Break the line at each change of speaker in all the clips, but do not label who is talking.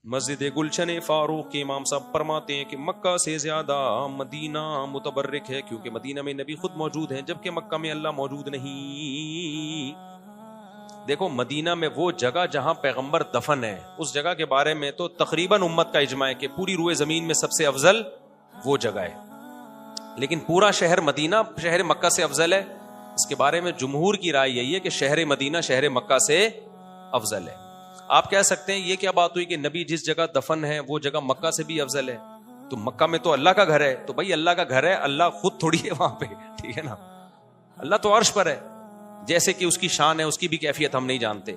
مسجد گلشن فاروق کے امام صاحب فرماتے ہیں کہ مکہ سے زیادہ مدینہ متبرک ہے، کیونکہ مدینہ میں نبی خود موجود ہیں جبکہ مکہ میں اللہ موجود نہیں۔ دیکھو مدینہ میں وہ جگہ جہاں پیغمبر دفن ہے، اس جگہ کے بارے میں تو تقریباً امت کا اجماع ہے کہ پوری روئے زمین میں سب سے افضل وہ جگہ ہے، لیکن پورا شہر مدینہ شہر مکہ سے افضل ہے، اس کے بارے میں جمہور کی رائے یہی ہے کہ شہر مدینہ شہر مکہ سے افضل ہے۔ آپ کہہ سکتے ہیں یہ کیا بات ہوئی کہ نبی جس جگہ دفن ہے وہ جگہ مکہ سے بھی افضل ہے، تو مکہ میں تو اللہ کا گھر ہے، تو بھائی اللہ کا گھر ہے، اللہ خود تھوڑی ہے وہاں پہ، ٹھیک ہے نا، اللہ تو عرش پر ہے، جیسے کہ اس کی شان ہے، اس کی بھی کیفیت ہم نہیں جانتے،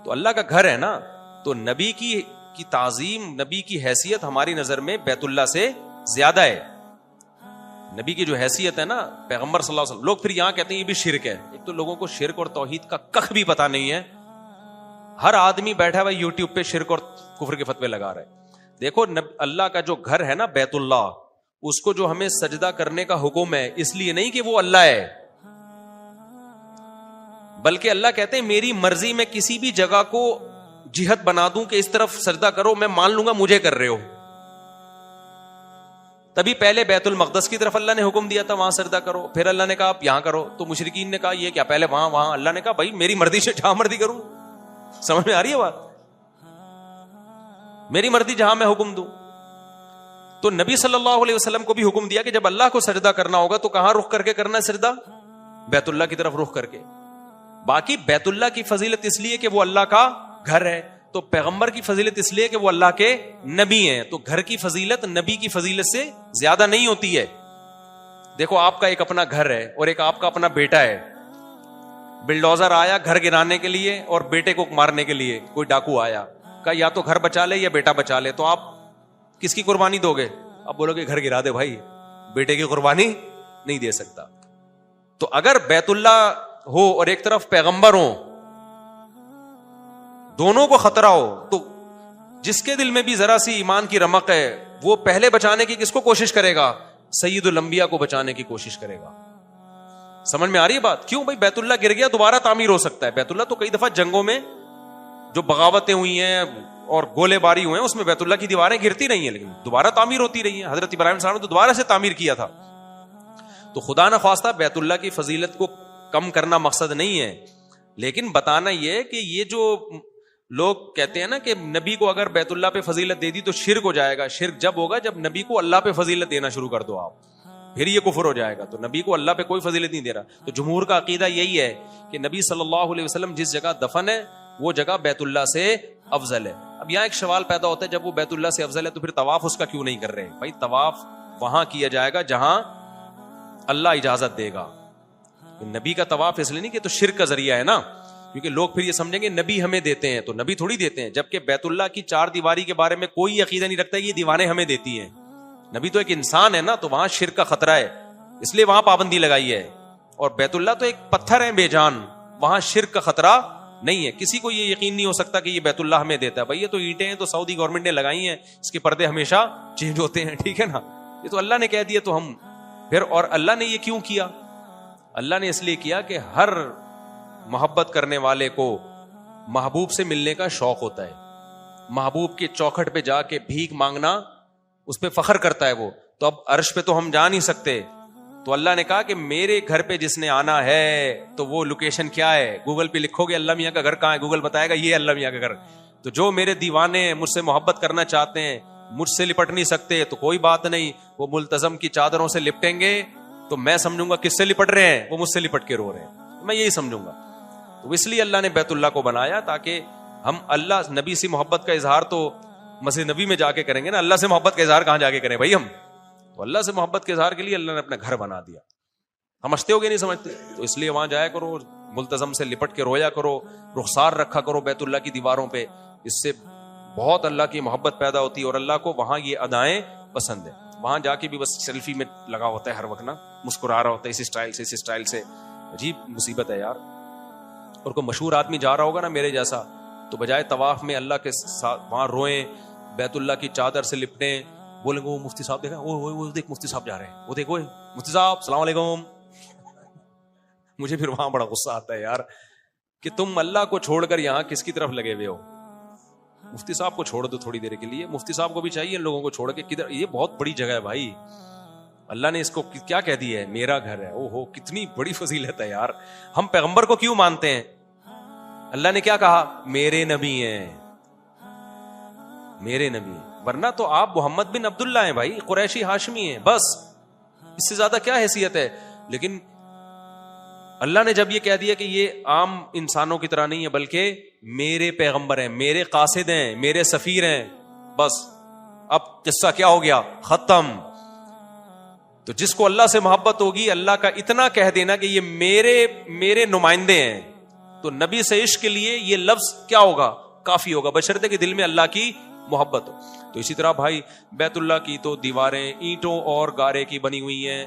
تو اللہ کا گھر ہے نا، تو نبی کی تعظیم، نبی کی حیثیت ہماری نظر میں بیت اللہ سے زیادہ ہے۔ نبی کی جو حیثیت ہے نا پیغمبر صلی اللہ علیہ وسلم، لوگ پھر یہاں کہتے ہیں یہ بھی شرک ہے۔ ایک تو لوگوں کو شرک اور توحید کا کخ بھی پتا نہیں ہے، ہر آدمی بیٹھا ہوا یوٹیوب پہ شرک اور کفر کے فتوے لگا رہا ہے۔ دیکھو اللہ کا جو گھر ہے نا بیت اللہ، اس کو جو ہمیں سجدہ کرنے کا حکم ہے اس لیے نہیں کہ وہ اللہ ہے، بلکہ اللہ کہتے ہیں میری مرضی میں کسی بھی جگہ کو جہت بنا دوں کہ اس طرف سجدہ کرو، میں مان لوں گا مجھے کر رہے ہو۔ تبھی پہلے بیت المقدس کی طرف اللہ نے حکم دیا تھا وہاں سجدہ کرو، پھر اللہ نے کہا آپ یہاں کرو، تو مشرکین نے کہا یہ کیا، پہلے وہاں اللہ نے کہا بھائی میری مرضی سے جہاں مرضی کروں۔ سمجھ میں آ رہی ہے بات؟ میری مرضی جہاں میں حکم دوں۔ تو نبی صلی اللہ علیہ وسلم کو بھی حکم دیا کہ جب اللہ کو سجدہ کرنا ہوگا تو کہاں رخ کر کے کرنا ہے سجدہ؟ بیت اللہ کی طرف رخ کر کے۔ باقی بیت اللہ کی فضیلت اس لیے کہ وہ اللہ کا گھر ہے، تو پیغمبر کی فضیلت اس لیے کہ وہ اللہ کے نبی ہیں، تو گھر کی فضیلت نبی کی فضیلت سے زیادہ نہیں ہوتی ہے۔ دیکھو آپ کا ایک اپنا گھر ہے اور ایک آپ کا اپنا بیٹا ہے، بلڈوزر آیا گھر گرانے کے لیے اور بیٹے کو مارنے کے لیے، کوئی ڈاکو آیا، کہا یا تو گھر بچا لے یا بیٹا بچا لے، تو آپ کس کی قربانی دو گے؟ آپ بولو گے گھر گرا دے بھائی، بیٹے کی قربانی نہیں دے سکتا۔ تو اگر بیت اللہ ہو اور ایک طرف پیغمبر ہو، دونوں کو خطرہ ہو، تو جس کے دل میں بھی ذرا سی ایمان کی رمق ہے وہ پہلے بچانے کی کس کو کوشش کرے گا؟ سید الانبیاء کو بچانے کی کوشش کرے گا۔ سمجھ میں آ رہی ہے بات؟ کیوں بھائی بیت اللہ گر گیا دوبارہ تعمیر ہو سکتا ہے، بیت اللہ تو کئی دفعہ جنگوں میں جو بغاوتیں ہوئی ہیں اور گولے باری ہوئے ہیں اس میں بیت اللہ کی دیواریں گرتی رہی ہیں لیکن دوبارہ تعمیر ہوتی رہی ہیں۔ حضرت ابراہیم صاحب نے تو دوبارہ سے تعمیر کیا تھا۔ تو خدا نہ خواستہ بیت اللہ کی فضیلت کو کم کرنا مقصد نہیں ہے، لیکن بتانا یہ کہ یہ جو لوگ کہتے ہیں نا کہ نبی کو اگر بیت اللہ پہ فضیلت دے دی تو شرک ہو جائے گا، شرک جب ہوگا جب نبی کو اللہ پہ فضیلت دینا شروع کر دو آپ، پھر یہ کفر ہو جائے گا۔ تو نبی کو اللہ پہ کوئی فضیلت نہیں دے رہا۔ تو جمہور کا عقیدہ یہی ہے کہ نبی صلی اللہ علیہ وسلم جس جگہ دفن ہے وہ جگہ بیت اللہ سے افضل ہے۔ اب یہاں ایک سوال پیدا ہوتا ہے جب وہ بیت اللہ سے افضل ہے تو پھر طواف اس کا کیوں نہیں کر رہے؟ بھائی طواف وہاں کیا جائے گا جہاں اللہ اجازت دے گا، نبی کا طواف اس لیے نہیں کہ تو شرک کا ذریعہ ہے نا، کیونکہ لوگ پھر یہ سمجھیں گے نبی ہمیں دیتے ہیں، تو نبی تھوڑی دیتے ہیں، جبکہ بیت اللہ کی چار دیواری کے بارے میں کوئی عقیدہ نہیں رکھتا یہ دیواریں ہمیں دیتی ہیں۔ نبی تو ایک انسان ہے نا، تو وہاں شرک کا خطرہ ہے اس لیے وہاں پابندی لگائی ہے، اور بیت اللہ تو ایک پتھر ہے بے جان، وہاں شرک کا خطرہ نہیں ہے۔ کسی کو یہ یقین نہیں ہو سکتا کہ یہ بیت اللہ ہمیں دیتا ہے، بھائی یہ تو اینٹیں ہیں تو سعودی گورنمنٹ نے لگائی ہیں، اس کے پردے ہمیشہ چینج ہوتے ہیں، ٹھیک ہے نا، یہ تو اللہ نے کہہ دیا تو ہم پھر۔ اور اللہ نے یہ کیوں کیا؟ اللہ نے اس لیے کیا کہ ہر محبت کرنے والے کو محبوب سے ملنے کا شوق ہوتا ہے، محبوب کے چوکھٹ پہ جا کے بھیک مانگنا اس پہ فخر کرتا ہے وہ۔ تو اب عرش پہ تو ہم جا نہیں سکتے، تو اللہ نے کہا کہ میرے گھر پہ جس نے آنا ہے تو وہ لوکیشن کیا ہے، گوگل پہ لکھو گے اللہ میاں کا گھر کہاں ہے، گوگل بتائے گا یہ اللہ میاں کا گھر۔ تو جو میرے دیوانے مجھ سے محبت کرنا چاہتے ہیں، مجھ سے لپٹ نہیں سکتے، تو کوئی بات نہیں، وہ ملتزم کی چادروں سے لپٹیں گے تو میں سمجھوں گا کس سے لپٹ رہے ہیں، وہ مجھ سے لپٹ کے رو رہے ہیں، میں یہی سمجھوں گا۔ تو اس لیے اللہ نے بیت اللہ کو بنایا تاکہ ہم اللہ نبی سے محبت کا اظہار تو مسجد نبی میں جا کے کریں گے نا، اللہ سے محبت کا اظہار کہاں جا کے کریں بھائی ہم؟ تو اللہ سے محبت کے اظہار کے لیے اللہ نے اپنا گھر بنا دیا۔ سمجھتے ہو گے نہیں سمجھتے؟ تو اس لیے وہاں جایا کرو، ملتزم سے لپٹ کے رویا کرو، رخسار رکھا کرو بیت اللہ کی دیواروں پہ، اس سے بہت اللہ کی محبت پیدا ہوتی ہے اور اللہ کو وہاں یہ ادائیں پسند ہیں۔ وہاں جا کے بھی بس سیلفی میں لگا ہوتا ہے ہر وقت نا، مسکرا رہا ہوتا ہے اس اسٹائل سے، عجیب مصیبت ہے یار۔ اور کوئی مشہور آدمی جا رہا ہوگا نا میرے جیسا، تو بجائے طواف میں اللہ کے ساتھ وہاں روئیں، بیت اللہ کی چادر سے لپٹیں، بولیں گے وہ مفتی صاحب دیکھا، وہ دیکھ مفتی صاحب جا رہے ہیں، وہ دیکھو مفتی صاحب السلام علیکم۔ مجھے پھر وہاں بڑا غصہ آتا ہے یار کہ تم اللہ کو چھوڑ کر یہاں کس کی طرف لگے ہوئے ہو؟ مفتی صاحب کو چھوڑ دو تھوڑی دیر کے لیے, مفتی صاحب کو بھی چاہیے ان لوگوں کو چھوڑ کے کدھر, یہ بہت بڑی جگہ ہے بھائی, اللہ نے اس کو کیا کہہ دیا ہے, میرا گھر ہے. او ہو کتنی بڑی فضیلت ہے یار. ہم پیغمبر کو کیوں مانتے ہیں؟ اللہ نے کیا کہا, میرے نبی ہیں, میرے نبی, ورنہ تو آپ محمد بن عبداللہ ہیں بھائی, قریشی ہاشمی ہیں, بس اس سے زیادہ کیا حیثیت ہے. لیکن اللہ نے جب یہ کہہ دیا کہ یہ عام انسانوں کی طرح نہیں ہے بلکہ میرے پیغمبر ہیں, میرے قاصد ہیں, میرے سفیر ہیں, بس اب قصہ کیا ہو گیا, ختم. تو جس کو اللہ سے محبت ہوگی, اللہ کا اتنا کہہ دینا کہ یہ میرے نمائندے ہیں, تو نبی سے عشق کے لیے یہ لفظ کیا ہوگا, کافی ہوگا, بشرطے کہ دل میں اللہ کی محبت ہو. تو اسی طرح بھائی بیت اللہ کی تو دیواریں اینٹوں اور گارے کی بنی ہوئی ہیں.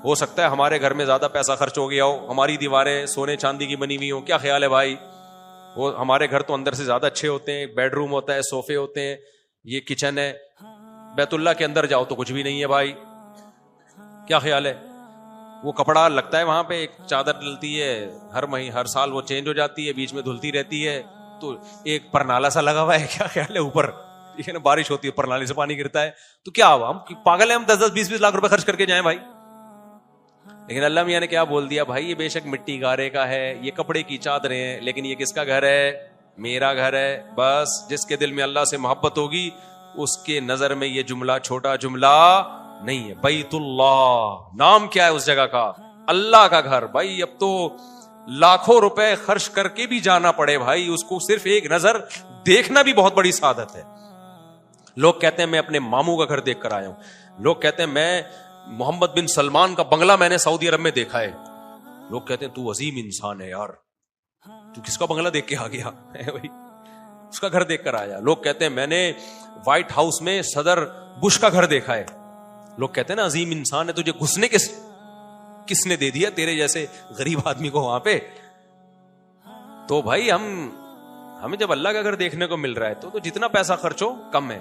ہو سکتا ہے ہمارے گھر میں زیادہ پیسہ خرچ ہو گیا ہو, ہماری دیواریں سونے چاندی کی بنی ہوئی ہوں, کیا خیال ہے بھائی؟ وہ ہمارے گھر تو اندر سے زیادہ اچھے ہوتے ہیں, بیڈ روم ہوتا ہے, صوفے ہوتے ہیں, یہ کچن ہے. بیت اللہ کے اندر جاؤ تو کچھ بھی نہیں ہے بھائی, کیا خیال ہے؟ وہ کپڑا لگتا ہے وہاں پہ, ایک چادر ڈلتی ہے ہر سال وہ چینج ہو جاتی ہے, بیچ میں دھلتی رہتی ہے, تو ایک پرنالا سا لگا ہوا ہے, کیا خیال ہے اوپر, ٹھیک ہے نا, بارش ہوتی ہے پرنالے سے پانی گرتا ہے, تو کیا ہوا, ہم پاگل ہیں ہم 10-10 20-20 لاکھ روپے خرچ کر کے جائیں بھائی؟ لیکن اللہ میاں نے کیا بول دیا, بھائی یہ بے شک مٹی گارے کا ہے, یہ کپڑے کی چادریں ہیں, لیکن یہ کس کا گھر ہے, میرا گھر ہے. بس جس کے دل میں اللہ سے محبت ہوگی اس کے نظر میں یہ جملہ چھوٹا جملہ نہیں ہے. بیت اللہ نام کیا ہے اس جگہ کا, اللہ کا گھر. بھائی اب تو لاکھوں روپے خرچ کر کے بھی جانا پڑے بھائی, اس کو صرف ایک نظر دیکھنا بھی بہت بڑی سعادت ہے. لوگ کہتے ہیں میں اپنے ماموں کا گھر دیکھ کر آیا ہوں, لوگ کہتے ہیں میں محمد بن سلمان کا بنگلہ میں نے سعودی عرب میں دیکھا ہے. لوگ کہتے ہیں تو عظیم انسان ہے یار, تو کس کا بنگلہ دیکھ کے آ گیا بھائی, اس کا گھر دیکھ کر آیا. لوگ کہتے ہیں میں نے وائٹ ہاؤس میں صدر بش کا گھر دیکھا ہے. لوگ کہتے ہیں نا عظیم انسان ہے, تجھے گھسنے کس نے دے دیا تیرے جیسے غریب آدمی کو وہاں پہ. تو بھائی ہمیں جب اللہ کا گھر دیکھنے کو مل رہا ہے تو جتنا پیسہ خرچ ہو کم ہے.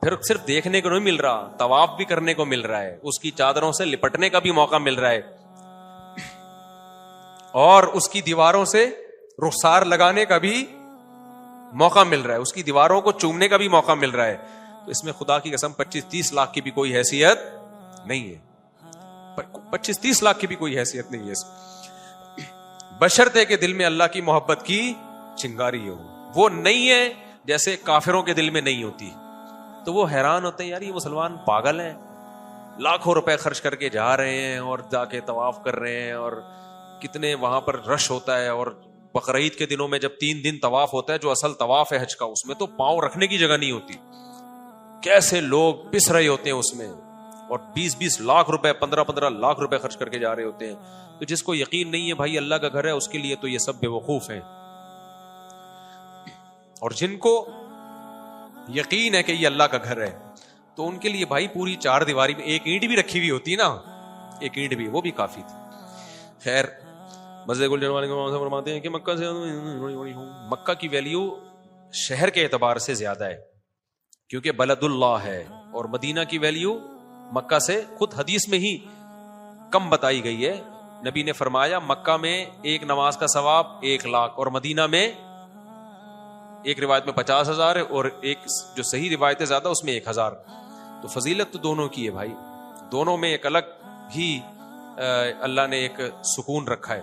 پھر صرف دیکھنے کو نہیں مل رہا, طواف بھی کرنے کو مل رہا ہے, اس کی چادروں سے لپٹنے کا بھی موقع مل رہا ہے, اور اس کی دیواروں سے رخسار لگانے کا بھی موقع مل رہا ہے, اس کی دیواروں کو چومنے کا بھی موقع مل رہا ہے. تو اس میں خدا کی قسم 25-30 لاکھ کی بھی کوئی حیثیت نہیں ہے, 25-30 لاکھ کی بھی کوئی حیثیت نہیں ہے, بشرطے کہ دل میں اللہ کی محبت کی چنگاری ہو. وہ نہیں ہے جیسے کافروں کے دل میں نہیں ہوتی, تو وہ حیران ہوتے ہیں یار یہ مسلمان پاگل ہیں, لاکھوں روپے خرچ کر کے جا رہے ہیں اور جا کے طواف کر رہے ہیں, اور کتنے وہاں پر رش ہوتا ہے. اور بقرعید کے دنوں میں جب 3 دن طواف ہوتا ہے, جو اصل طواف ہے حج کا, اس میں تو پاؤں رکھنے کی جگہ نہیں ہوتی, کیسے لوگ پس رہے ہوتے ہیں اس میں, اور 20-20 لاکھ روپے 15-15 لاکھ روپے خرچ کر کے جا رہے ہوتے ہیں. تو جس کو یقین نہیں ہے بھائی اللہ کا گھر ہے, اس کے لیے تو یہ سب بے وقوف ہیں. اور جن کو یقین ہے کہ یہ اللہ کا گھر ہے, تو ان کے لیے بھائی پوری 4 دیواری میں ایک اینٹ بھی رکھی ہوئی ہوتی نا, ایک اینٹ بھی, وہ بھی کافی تھی. خیر مسجد گلجن والے فرماتے ہیں کہ مکہ کی ویلیو شہر کے اعتبار سے زیادہ ہے کیونکہ بلد اللہ ہے, اور مدینہ کی ویلیو مکہ سے خود حدیث میں ہی کم بتائی گئی ہے. نبی نے فرمایا مکہ میں ایک نماز کا ثواب 1 لاکھ, اور مدینہ میں ایک روایت میں 50,000 ہے, اور ایک جو صحیح روایت ہے زیادہ اس میں 1,000. تو فضیلت تو دونوں کی ہے بھائی, دونوں میں ایک الگ ہی اللہ نے ایک سکون رکھا ہے.